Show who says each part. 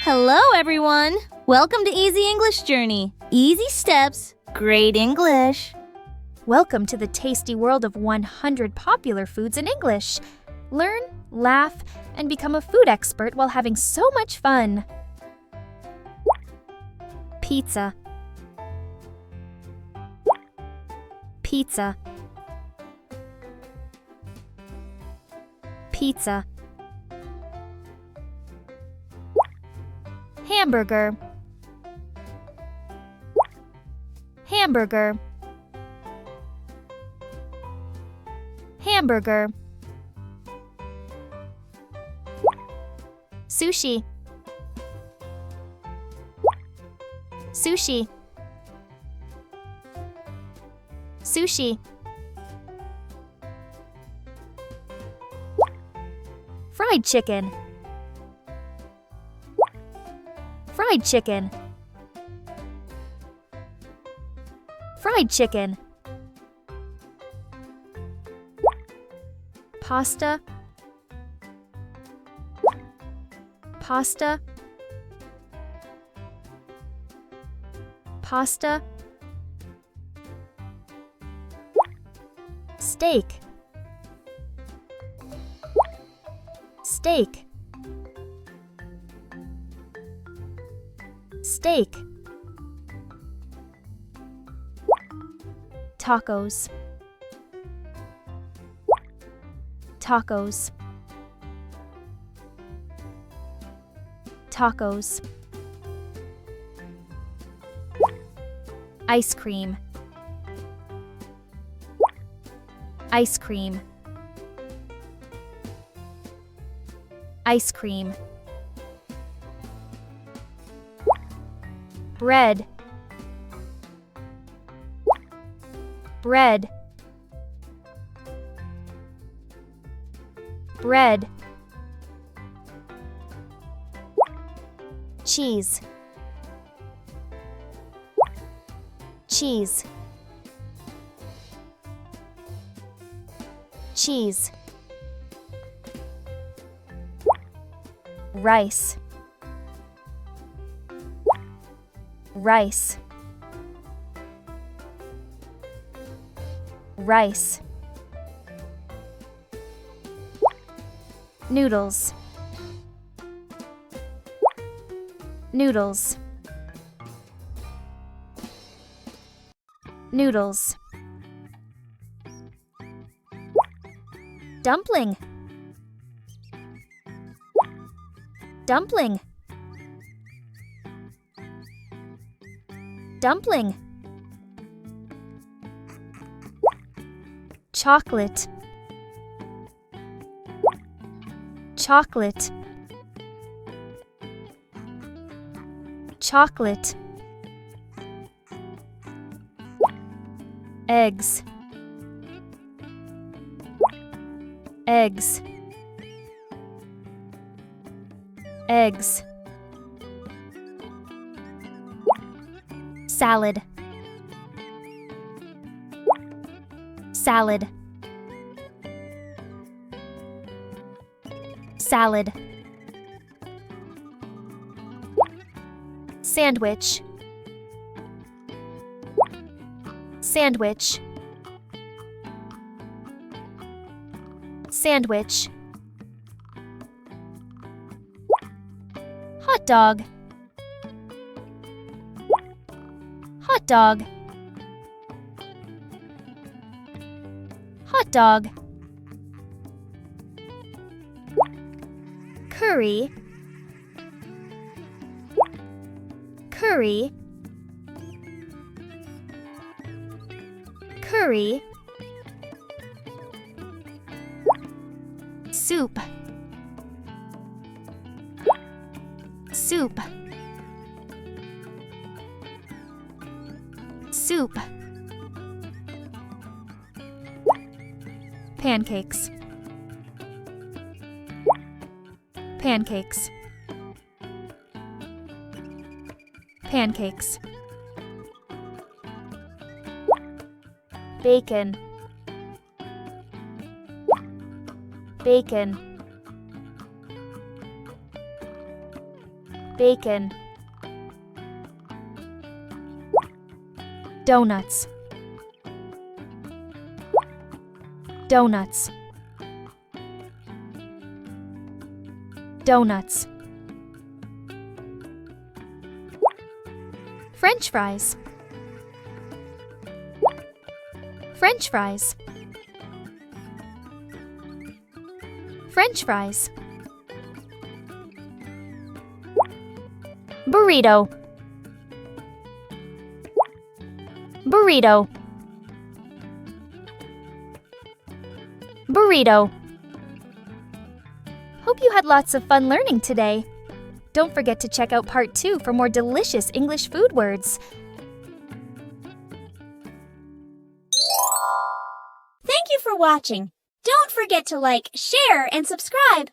Speaker 1: Hello, everyone! Welcome to Easy English Journey. Easy steps, great English.
Speaker 2: Welcome to the tasty world of 100 popular foods in English. Learn, laugh, and become a food expert while having so much fun. Pizza. Pizza. Pizza. Hamburger. Hamburger. Hamburger. Sushi. Sushi. Sushi. Fried chicken. Fried chicken. Fried chicken. Pasta. Pasta. Pasta. Steak. Steak. Steak. Tacos. Tacos. Tacos. Ice cream. Ice cream. Ice cream. Bread. Bread. Bread. Cheese. Cheese. Cheese. Rice. Rice. Rice. Noodles. Noodles. Noodles. Dumpling. Dumpling. Dumpling. Chocolate. Chocolate. Chocolate. Eggs. Eggs. Eggs. Salad. Salad. Salad. Sandwich. Sandwich. Sandwich. Hot dog. Hot dog. Hot dog. Curry. Curry. Curry. Soup. Soup. Soup. Pancakes. Pancakes. Pancakes. Bacon. Bacon. Bacon. Donuts. Donuts. Donuts. French fries. French fries. French fries. Burrito. Burrito. Burrito. Hope you had lots of fun learning today. Don't forget to check out part 2 for more delicious English food words.
Speaker 1: Thank you for watching. Don't forget to like, share, and subscribe.